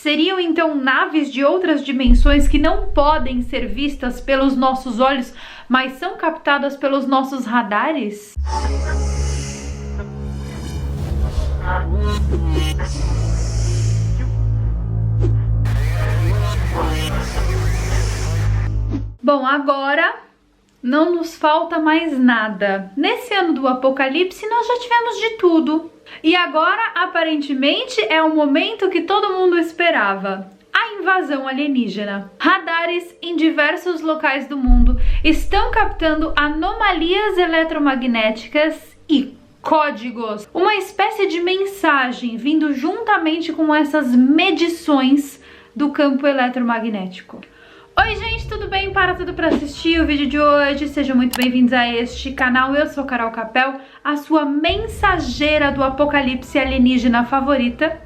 Seriam então naves de outras dimensões que não podem ser vistas pelos nossos olhos, mas são captadas pelos nossos radares? Bom, agora não nos falta mais nada. Nesse ano do apocalipse nós já tivemos de tudo. E agora, aparentemente, é o momento que todo mundo esperava. A invasão alienígena. Radares em diversos locais do mundo estão captando anomalias eletromagnéticas e códigos. Uma espécie de mensagem vindo juntamente com essas medições do campo eletromagnético. Oi gente, tudo bem? Para tudo para assistir o vídeo de hoje, sejam muito bem-vindos a este canal. Eu sou Carol Capel, a sua mensageira do apocalipse alienígena favorita.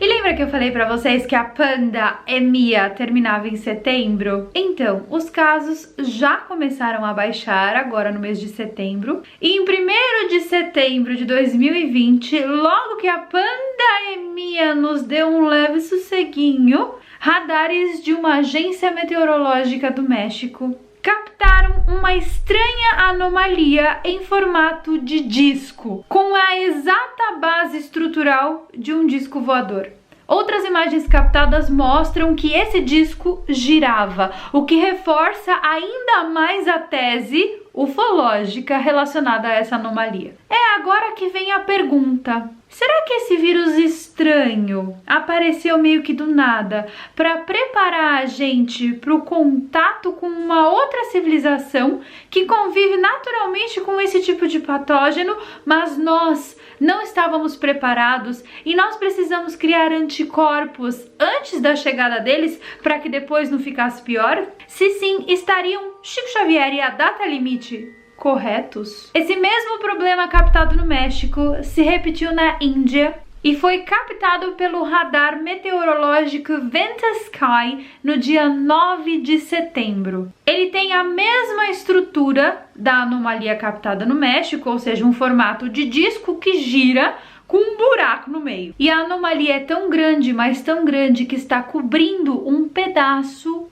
E lembra que eu falei pra vocês que a pandemia terminava em setembro? Então, os casos já começaram a baixar agora no mês de setembro. E em 1º de setembro de 2020, logo que a pandemia nos deu um leve sosseguinho, radares de uma agência meteorológica do México captaram uma estranha anomalia em formato de disco, com a exata base estrutural de um disco voador. Outras imagens captadas mostram que esse disco girava, o que reforça ainda mais a tese ufológica relacionada a essa anomalia. É agora que vem a pergunta: será que esse vírus estranho apareceu meio que do nada para preparar a gente para o contato com uma outra civilização que convive naturalmente com esse tipo de patógeno, mas nós não estávamos preparados e nós precisamos criar anticorpos antes da chegada deles para que depois não ficasse pior? Se sim, estariam Chico Xavier e a data limite corretos? Esse mesmo problema captado no México se repetiu na Índia e foi captado pelo radar meteorológico Ventasky no dia 9 de setembro. Ele tem a mesma estrutura da anomalia captada no México, ou seja, um formato de disco que gira com um buraco no meio. E a anomalia é tão grande, mas tão grande, que está cobrindo um pedaço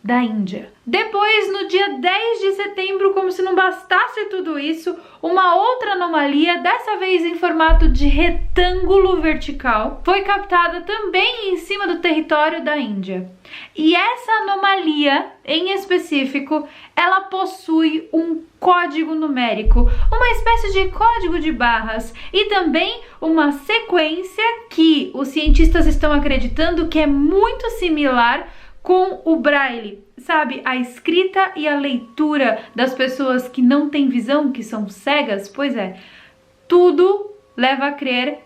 da Índia. Depois, no dia 10 de setembro, como se não bastasse tudo isso, uma outra anomalia, dessa vez em formato de retângulo vertical, foi captada também em cima do território da Índia. E essa anomalia, em específico, ela possui um código numérico, uma espécie de código de barras e também uma sequência que os cientistas estão acreditando que é muito similar com o Braille, sabe? A escrita e a leitura das pessoas que não têm visão, que são cegas. Pois é, tudo leva a crer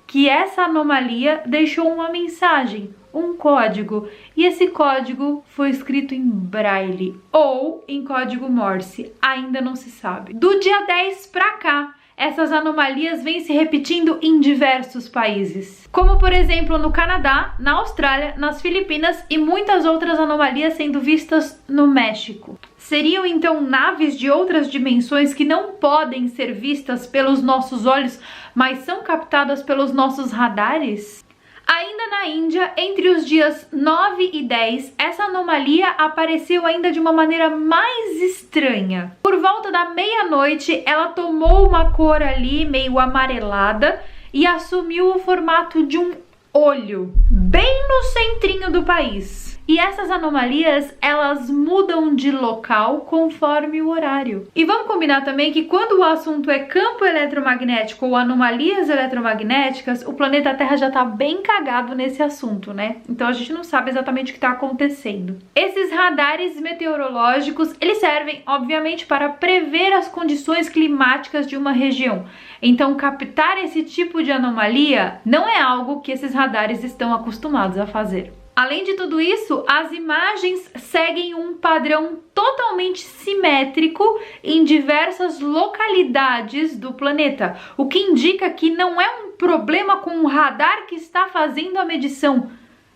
que essa anomalia deixou uma mensagem, um código, e esse código foi escrito em Braille ou em código Morse, ainda não se sabe. Do dia 10 pra cá, essas anomalias vêm se repetindo em diversos países, como por exemplo no Canadá, na Austrália, nas Filipinas e muitas outras anomalias sendo vistas no México. Seriam então naves de outras dimensões que não podem ser vistas pelos nossos olhos, mas são captadas pelos nossos radares? Ainda na Índia, entre os dias 9 e 10, essa anomalia apareceu ainda de uma maneira mais estranha. Por volta da meia-noite, ela tomou uma cor ali meio amarelada e assumiu o formato de um olho, bem no centrinho do país. E essas anomalias, elas mudam de local conforme o horário. E vamos combinar também que quando o assunto é campo eletromagnético ou anomalias eletromagnéticas, o planeta Terra já tá bem cagado nesse assunto, né? Então a gente não sabe exatamente o que tá acontecendo. Esses radares meteorológicos, eles servem, obviamente, para prever as condições climáticas de uma região. Então captar esse tipo de anomalia não é algo que esses radares estão acostumados a fazer. Além de tudo isso, as imagens seguem um padrão totalmente simétrico em diversas localidades do planeta, o que indica que não é um problema com o radar que está fazendo a medição,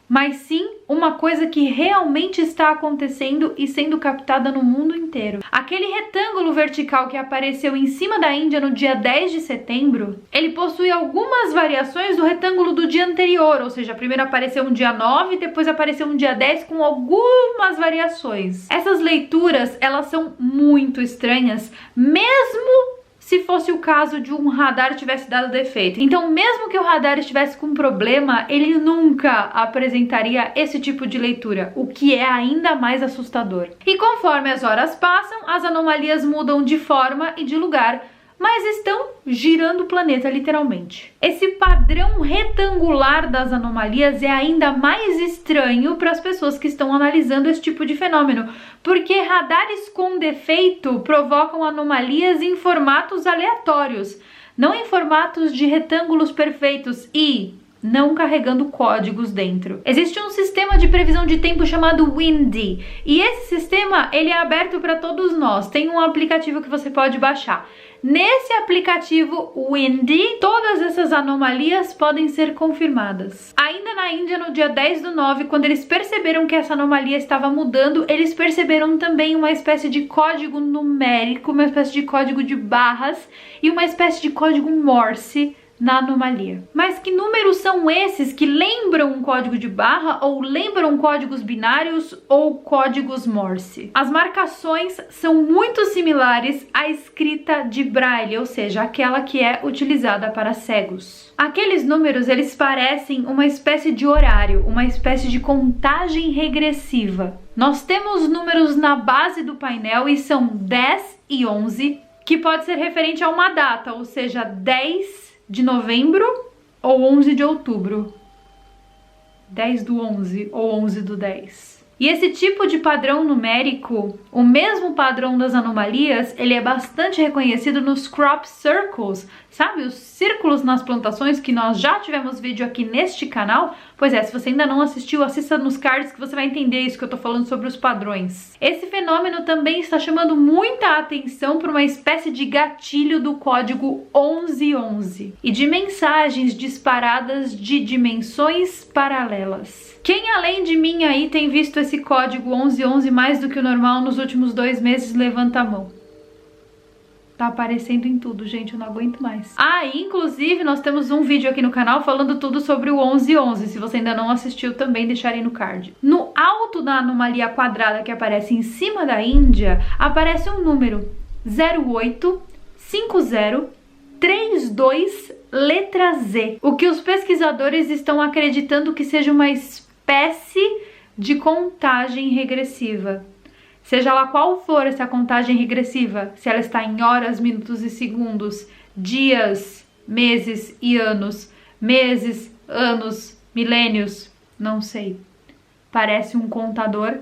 mas sim uma coisa que realmente está acontecendo e sendo captada no mundo inteiro. Aquele retângulo vertical que apareceu em cima da Índia no dia 10 de setembro, ele possui algumas variações do retângulo do dia anterior, ou seja, primeiro apareceu um dia 9, depois apareceu um dia 10 com algumas variações. Essas leituras, elas são muito estranhas, mesmo se fosse o caso de um radar tivesse dado defeito. Então, mesmo que o radar estivesse com problema, ele nunca apresentaria esse tipo de leitura, o que é ainda mais assustador. E conforme as horas passam, as anomalias mudam de forma e de lugar, mas estão girando o planeta literalmente. Esse padrão retangular das anomalias é ainda mais estranho para as pessoas que estão analisando esse tipo de fenômeno, porque radares com defeito provocam anomalias em formatos aleatórios, não em formatos de retângulos perfeitos e não carregando códigos dentro. Existe um sistema de previsão de tempo chamado Windy, e esse sistema ele é aberto para todos nós. Tem um aplicativo que você pode baixar. Nesse aplicativo Windy, todas essas anomalias podem ser confirmadas. Ainda na Índia, no dia 10/9, quando eles perceberam que essa anomalia estava mudando, eles perceberam também uma espécie de código numérico, uma espécie de código de barras e uma espécie de código Morse na anomalia. Mas que números são esses que lembram um código de barra ou lembram códigos binários ou códigos Morse? As marcações são muito similares à escrita de Braille, ou seja, aquela que é utilizada para cegos. Aqueles números, eles parecem uma espécie de horário, uma espécie de contagem regressiva. Nós temos números na base do painel e são 10 e 11, que pode ser referente a uma data, ou seja, 10 de novembro ou 11 de outubro, 10/11 ou 11/10. E esse tipo de padrão numérico, o mesmo padrão das anomalias, ele é bastante reconhecido nos crop circles, sabe? Os círculos nas plantações que nós já tivemos vídeo aqui neste canal. Pois é, se você ainda não assistiu, assista nos cards que você vai entender isso que eu tô falando sobre os padrões. Esse fenômeno também está chamando muita atenção para uma espécie de gatilho do código 1111 e de mensagens disparadas de dimensões paralelas. Quem além de mim aí tem visto esse código 1111 mais do que o normal nos últimos 2 meses, levanta a mão. Tá aparecendo em tudo, gente, eu não aguento mais. Ah, e inclusive nós temos um vídeo aqui no canal falando tudo sobre o 1111. Se você ainda não assistiu, também deixarei no card. No alto da anomalia quadrada que aparece em cima da Índia, aparece um número 085032 letra Z. O que os pesquisadores estão acreditando que seja uma espécie de contagem regressiva. Seja lá qual for essa contagem regressiva, se ela está em horas, minutos e segundos, dias, meses e anos, milênios, não sei. Parece um contador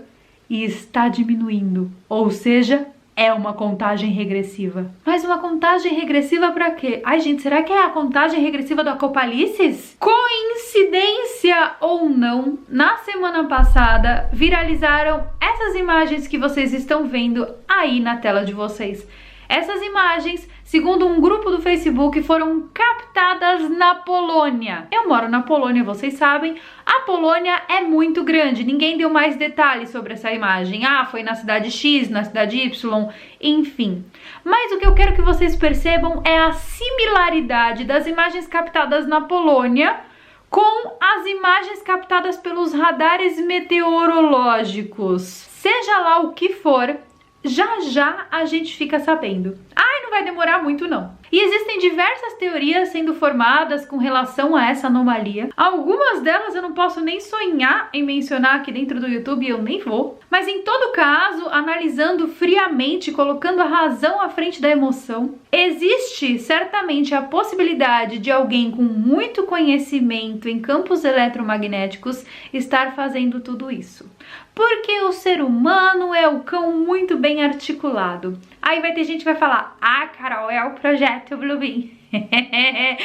e está diminuindo, ou seja, é uma contagem regressiva. Mas uma contagem regressiva pra quê? Ai, gente, será que é a contagem regressiva do Apocalipse? Coincidência ou não, na semana passada viralizaram essas imagens que vocês estão vendo aí na tela de vocês. Essas imagens, segundo um grupo do Facebook, foram captadas na Polônia. Eu moro na Polônia, vocês sabem. A Polônia é muito grande, ninguém deu mais detalhes sobre essa imagem. Ah, foi na cidade X, na cidade Y, enfim. Mas o que eu quero que vocês percebam é a similaridade das imagens captadas na Polônia com as imagens captadas pelos radares meteorológicos. Seja lá o que for, já já a gente fica sabendo. Ai, não vai demorar muito não. E existem diversas teorias sendo formadas com relação a essa anomalia. Algumas delas eu não posso nem sonhar em mencionar aqui dentro do YouTube e eu nem vou. Mas em todo caso, analisando friamente, colocando a razão à frente da emoção, existe certamente a possibilidade de alguém com muito conhecimento em campos eletromagnéticos estar fazendo tudo isso. Porque o ser humano é o cão muito bem articulado. Aí vai ter gente que vai falar, ah, Carol, é o projeto Bluebeam. Ai,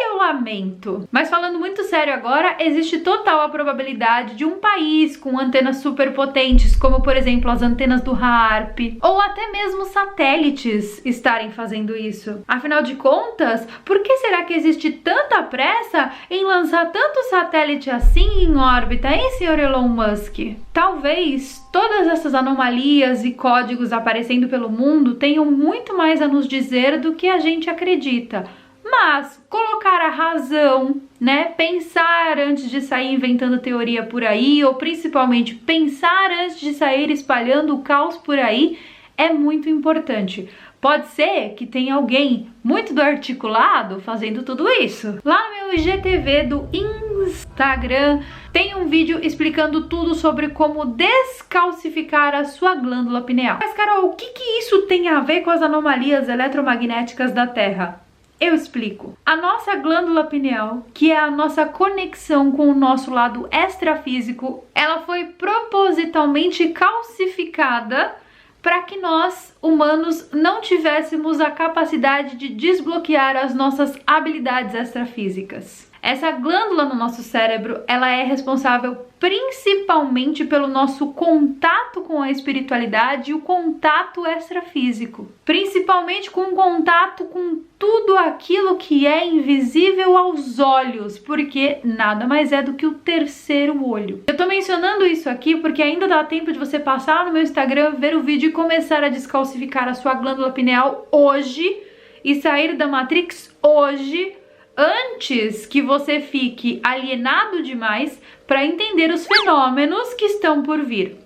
eu lamento. Mas falando muito sério agora, existe total a probabilidade de um país com antenas super potentes, como por exemplo as antenas do HAARP, ou até mesmo satélites estarem fazendo isso. Afinal de contas, por que será que existe tanta pressa em lançar tanto satélite assim em órbita, hein, senhor Elon Musk? Talvez todas essas anomalias e códigos aparecendo pelo mundo tenham muito mais a nos dizer do que a gente acredita. Mas colocar a razão, né? Pensar antes de sair inventando teoria por aí, ou principalmente pensar antes de sair espalhando o caos por aí, é muito importante. Pode ser que tenha alguém muito do articulado fazendo tudo isso. Lá no meu IGTV do Instagram tem um vídeo explicando tudo sobre como descalcificar a sua glândula pineal. Mas Carol, o que isso tem a ver com as anomalias eletromagnéticas da Terra? Eu explico. A nossa glândula pineal, que é a nossa conexão com o nosso lado extrafísico, ela foi propositalmente calcificada para que nós, humanos, não tivéssemos a capacidade de desbloquear as nossas habilidades extrafísicas. Essa glândula no nosso cérebro, ela é responsável principalmente pelo nosso contato com a espiritualidade e o contato extrafísico. Principalmente com o contato com tudo aquilo que é invisível aos olhos, porque nada mais é do que o terceiro olho. Eu tô mencionando isso aqui porque ainda dá tempo de você passar no meu Instagram, ver o vídeo e começar a descalcificar a sua glândula pineal hoje e sair da Matrix hoje, antes que você fique alienado demais para entender os fenômenos que estão por vir.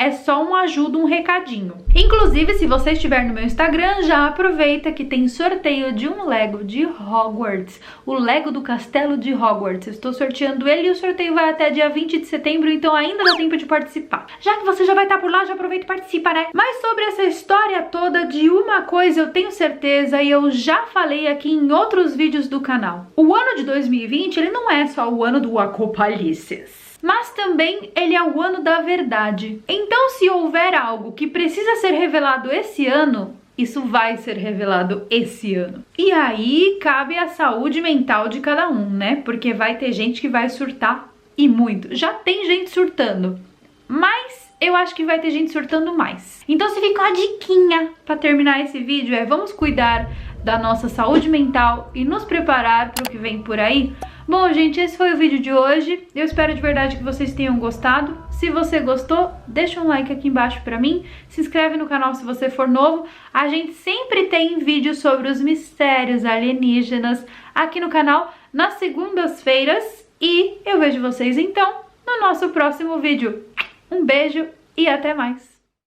É só um ajuda, um recadinho. Inclusive, se você estiver no meu Instagram, já aproveita que tem sorteio de um Lego de Hogwarts. O Lego do Castelo de Hogwarts. Eu estou sorteando ele e o sorteio vai até dia 20 de setembro, então ainda dá tempo de participar. Já que você já vai estar por lá, já aproveita e participa, né? Mas sobre essa história toda, de uma coisa eu tenho certeza e eu já falei aqui em outros vídeos do canal. O ano de 2020, ele não é só o ano do Apocalipse, mas também ele é o ano da verdade. Então, se houver algo que precisa ser revelado esse ano, isso vai ser revelado esse ano. E aí cabe a saúde mental de cada um, né? Porque vai ter gente que vai surtar e muito. Já tem gente surtando, mas eu acho que vai ter gente surtando mais. Então, se fica uma diquinha pra terminar esse vídeo, vamos cuidar da nossa saúde mental e nos preparar para o que vem por aí. Bom, gente, esse foi o vídeo de hoje. Eu espero de verdade que vocês tenham gostado. Se você gostou, deixa um like aqui embaixo pra mim. Se inscreve no canal se você for novo. A gente sempre tem vídeos sobre os mistérios alienígenas aqui no canal nas segundas-feiras. E eu vejo vocês então no nosso próximo vídeo. Um beijo e até mais!